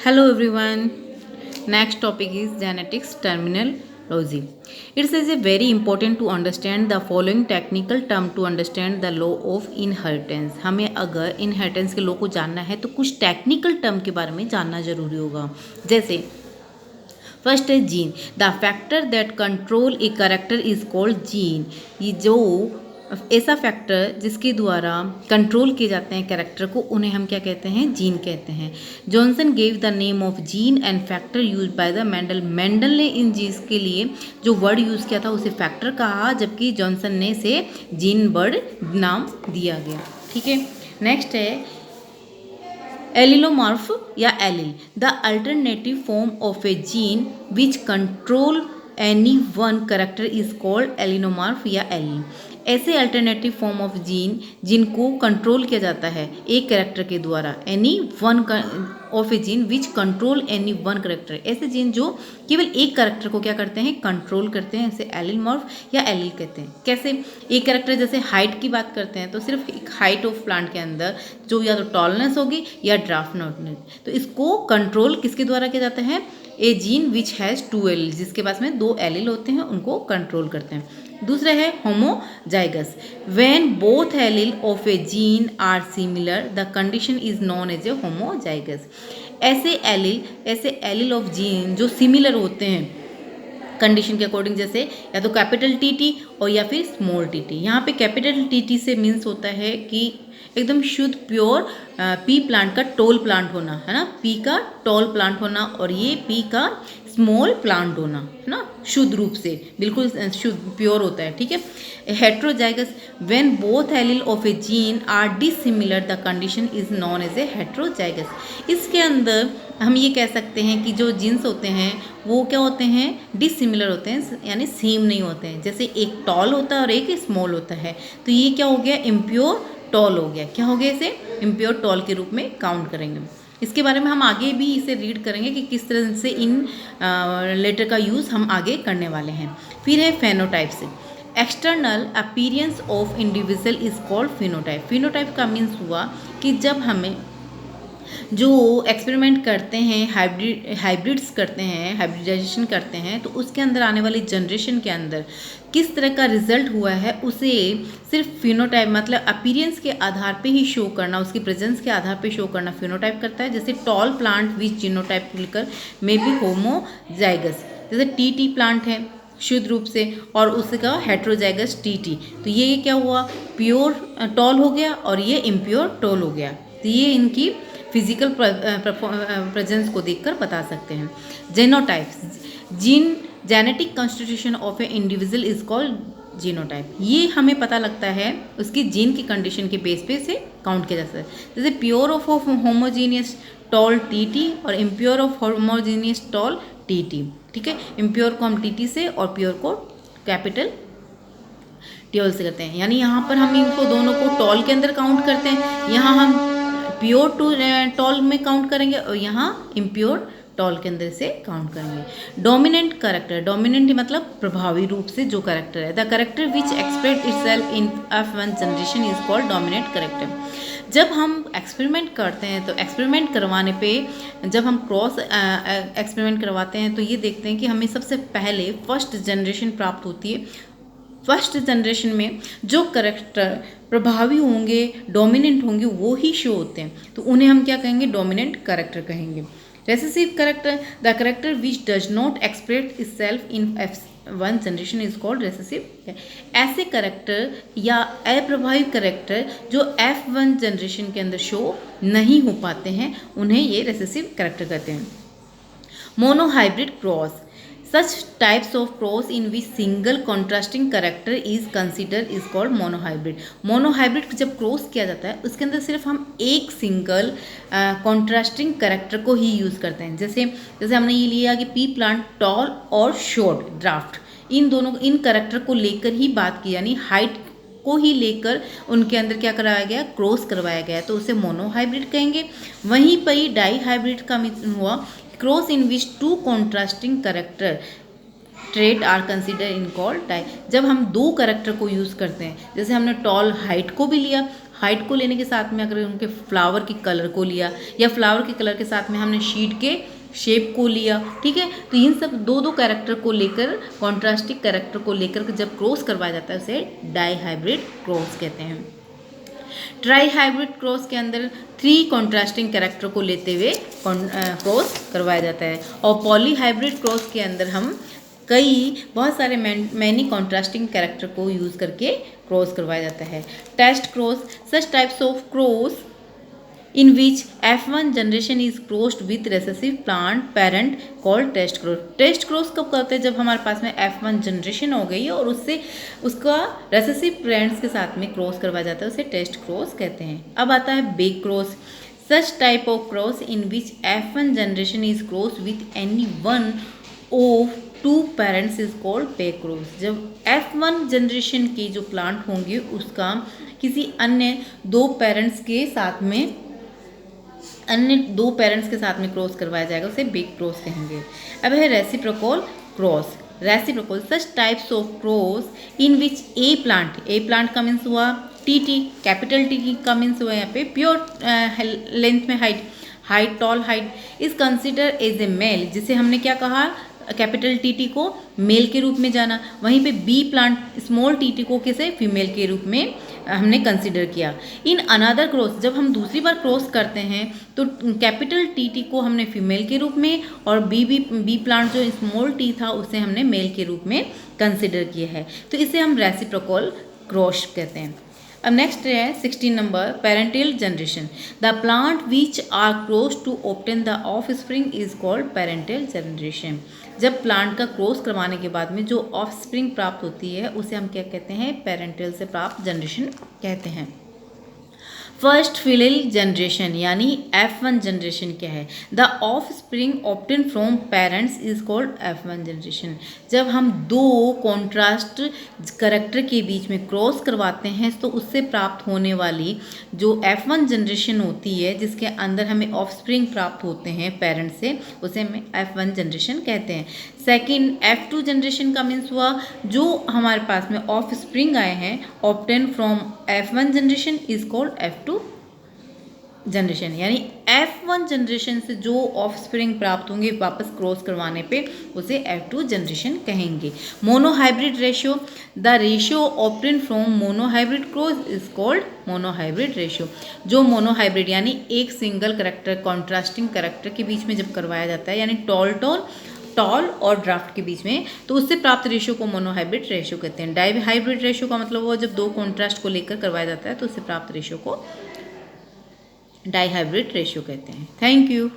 Hello everyone. Next topic is genetics terminology. It is a very important to understand the following technical term to understand the law of inheritance. हमें अगर inheritance के law को जानना है तो कुछ technical term के बारे में जानना जरूरी होगा. जैसे फर्स्ट है gene. The factor that control a character is called gene. ये जो ऐसा फैक्टर जिसके द्वारा कंट्रोल किए जाते हैं कैरेक्टर को उन्हें हम क्या कहते हैं? जीन कहते हैं. Johnson gave the name of gene and factor use by the Mendel. Mendel ने इन जीन्स के लिए जो वर्ड यूज़ किया था उसे फैक्टर कहा, जबकि जॉनसन ने इसे जीन वर्ड नाम दिया गया. ठीक है. नेक्स्ट है एलिलोमॉर्फ या allele. The alternative form of a gene which control any one character is called allelomorph या एलिल. ऐसे अल्टरनेटिव फॉर्म ऑफ जीन जिनको कंट्रोल किया जाता है एक कैरेक्टर के द्वारा. Any one of a gene which control any one character. ऐसे जीन जो केवल एक कैरेक्टर को क्या करते हैं? कंट्रोल करते हैं. इसे एलिनोमॉर्फ या एलिल कहते हैं. कैसे? एक कैरेक्टर जैसे हाइट की बात करते हैं तो सिर्फ एक हाइट ऑफ प्लांट के अंदर जो या तो टॉलनेस होगी या ड्राफ्टनेस, तो इसको कंट्रोल किसके द्वारा किया जाता है? A gene which has two allele. जिसके पास में दो एलिल होते हैं उनको कंट्रोल करते हैं. दूसरा है homozygous. When both allele of a gene are similar the condition is known as a homozygous. ऐसे एलिल ऑफ जीन जो सिमिलर होते हैं कंडीशन के अकॉर्डिंग, जैसे या तो कैपिटल टी और या फिर स्मॉल टी. यहाँ पे कैपिटल टी से मीन्स होता है कि एकदम शुद्ध प्योर पी प्लांट का टॉल प्लांट होना, है ना. पी का टॉल प्लांट होना और ये पी का स्मॉल प्लांट होना, है ना. शुद्ध रूप से बिल्कुल शुद्ध प्योर होता है. ठीक है. Heterozygous. When both allele of a gene are dissimilar the condition is known as a heterozygous. इसके अंदर हम ये कह सकते हैं कि जो जीन्स होते हैं वो क्या होते हैं? डिसिमिलर होते हैं, यानी सेम नहीं होते हैं. जैसे एक टॉल होता है और एक स्मॉल होता है, तो ये क्या हो गया? इम्प्योर टॉल हो गया. क्या हो गया? इसे इम्प्योर टॉल के रूप में काउंट करेंगे. इसके बारे में हम आगे भी इसे रीड करेंगे कि किस तरह से इन लेटर का यूज़ हम आगे करने वाले हैं. फिर है phenotypes. External appearance of individual is called phenotype. Phenotype का मीन्स हुआ कि जब हमें जो एक्सपेरिमेंट करते हैं, हाइब्रिड्स करते हैं, हाइब्रिडाइजेशन करते हैं, तो उसके अंदर आने वाली जनरेशन के अंदर किस तरह का रिजल्ट हुआ है उसे सिर्फ फिनोटाइप मतलब अपीयरेंस के आधार पे ही शो करना, उसकी प्रेजेंस के आधार पे शो करना फिनोटाइप करता है. जैसे टॉल प्लांट विच जीनोटाइप लेकर मे बी होमोजाइगस. जैसे टी प्लांट है शुद्ध रूप से और उसका हेट्रोजाइगस टी. तो ये क्या हुआ? प्योर टॉल हो गया और ये इम्प्योर टॉल हो गया. तो ये इनकी फिजिकल प्रेजेंस को देखकर बता सकते हैं. Genotypes. Genetic constitution of A individual is called genotype. ये हमें पता लगता है उसकी जीन की कंडीशन के बेस पे से काउंट किया जाता है. जैसे pure of homogeneous tall T और impure of homogeneous tall T. ठीक है. इम्प्योर को हम टी से और प्योर को कैपिटल टी से करते हैं. यानी यहाँ पर हम इनको दोनों को टॉल के अंदर काउंट करते हैं. यहाँ हम प्योर टॉल में काउंट करेंगे और यहाँ इम्प्योर टॉल के अंदर से काउंट करेंगे. Dominant character. डोमिनेंट मतलब प्रभावी रूप से जो कैरेक्टर है. The character which express itself in F1 generation is called dominant character. जब हम एक्सपेरिमेंट करते हैं तो एक्सपेरिमेंट करवाने पे जब हम क्रॉस एक्सपेरिमेंट करवाते हैं तो ये देखते हैं कि हमें सबसे पहले फर्स्ट जनरेशन प्राप्त होती है. फर्स्ट जनरेशन में जो कैरेक्टर प्रभावी होंगे, डोमिनेंट होंगे, वो ही शो होते हैं, तो उन्हें हम क्या कहेंगे? डोमिनेंट कैरेक्टर कहेंगे. Recessive character. The character which does not express itself in F1 generation is called recessive. ऐसे कैरेक्टर या अप्रभावी कैरेक्टर जो F1 जनरेशन के अंदर शो नहीं हो पाते हैं उन्हें ये रेसेसिव कैरेक्टर कहते हैं. Monohybrid cross. Such types of cross in which single contrasting character is considered is called monohybrid. Monohybrid जब क्रॉस किया जाता है उसके अंदर सिर्फ हम एक सिंगल कॉन्ट्रास्टिंग कैरेक्टर को ही यूज़ करते हैं. जैसे हमने ये लिया कि पी प्लांट टॉल और शॉर्ट ड्राफ्ट, इन कैरेक्टर को लेकर ही बात की, यानी हाइट को ही लेकर उनके अंदर क्या कराया गया? क्रॉस करवाया गया, तो उसे मोनोहाइब्रिड कहेंगे. वहीं पर ही डाई हाइब्रिड का मीन हुआ cross in which two contrasting character trait are consider in called di. जब हम दो कैरेक्टर को यूज़ करते हैं, जैसे हमने टॉल हाइट को भी लिया, हाइट को लेने के साथ में अगर उनके फ्लावर की कलर को लिया, या फ्लावर के कलर के साथ में हमने शीट के शेप को लिया, ठीक है। तो इन सब दो दो कैरेक्टर को लेकर, कॉन्ट्रास्टिंग कैरेक्टर को लेकर जब क्रॉस करवाया जाता है उसे डाई हाइब्रिड क्रॉस कहते हैं। ट्राई हाइब्रिड क्रॉस के अंदर 3 कॉन्ट्रास्टिंग कैरेक्टर को लेते हुए क्रॉस करवाया जाता है, और पॉली हाइब्रिड क्रॉस के अंदर हम बहुत सारे मैनी कॉन्ट्रास्टिंग कैरेक्टर को यूज़ करके क्रॉस करवाया जाता है। Test cross, such types of cross in which F1 generation is crossed with recessive plant parent called test cross। Test cross कब करते हैं? जब हमारे पास में F1 जनरेशन हो गई है और उससे उसका रेसेसिव प्लांट्स के साथ में क्रॉस करवाया जाता है, उसे टेस्ट क्रॉस कहते हैं। अब आता है back cross, such type of cross in which F1 generation is cross with any one of 2 parents is called back cross. जब F1 जनरेशन के जो प्लांट होंगे उसका किसी अन्य 2 पेरेंट्स के साथ में क्रॉस करवाया जाएगा, उसे बेक क्रॉस कहेंगे। अब है reciprocal cross. Reciprocal, such types of cross in which a plant का मीन्स हुआ टीटी, कैपिटल टी का मीन्स हुआ यहाँ पे प्योर लेंथ में height tall height is consider as a male, जिसे हमने क्या कहा, कैपिटल टीटी को मेल के रूप में जाना। वहीं पे बी प्लांट स्मॉल टीटी को किसे फीमेल के रूप में हमने कंसिडर किया। इन अनदर क्रॉस, जब हम दूसरी बार क्रॉस करते हैं तो कैपिटल टी को हमने फीमेल के रूप में, और बी प्लांट जो स्मॉल टी था उसे हमने मेल के रूप में कंसिडर किया है, तो इसे हम रेसिप्रोकल क्रॉस कहते हैं। अब नेक्स्ट है 16 number, parental generation. The plant which are cross to obtain the offspring is called parental generation. जब प्लांट का क्रॉस करवाने के बाद में जो ऑफ स्प्रिंग प्राप्त होती है उसे हम क्या कहते हैं, पेरेंटल से प्राप्त जनरेशन कहते हैं। फर्स्ट फिलिल जनरेशन यानी F1 जनरेशन क्या है, the of spring obtain from parents is called F1 generation. जब हम 2 कॉन्ट्रास्ट करेक्टर के बीच में क्रॉस करवाते हैं तो उससे प्राप्त होने वाली जो F1 जनरेशन होती है, जिसके अंदर हमें ऑफ स्प्रिंग प्राप्त होते हैं पेरेंट्स से, उसे हमें F1 जनरेशन कहते हैं। सेकेंड F2 जनरेशन का मीन्स हुआ जो हमारे पास में ऑफ स्प्रिंग आए हैं obtain from F1 generation is called F2 generation, यानी F1 जनरेशन से जो ऑफ स्प्रिंग प्राप्त होंगे वापस क्रॉस करवाने पे उसे F2 जनरेशन कहेंगे। Monohybrid ratio, the ratio obtain from monohybrid cross is called monohybrid ratio. जो मोनोहाइब्रिड यानी एक सिंगल करेक्टर कॉन्ट्रास्टिंग करेक्टर के बीच में जब करवाया जाता है, यानी टॉल और ड्राफ्ट के बीच में, तो उससे प्राप्त रेशियो को मोनोहाइब्रिड रेशियो कहते हैं। डाई हाइब्रिड रेशियो का मतलब वो जब 2 कॉन्ट्रास्ट को लेकर करवाया जाता है तो उससे प्राप्त रेशियो को डाई हाइब्रिड रेशियो कहते हैं। Thank you.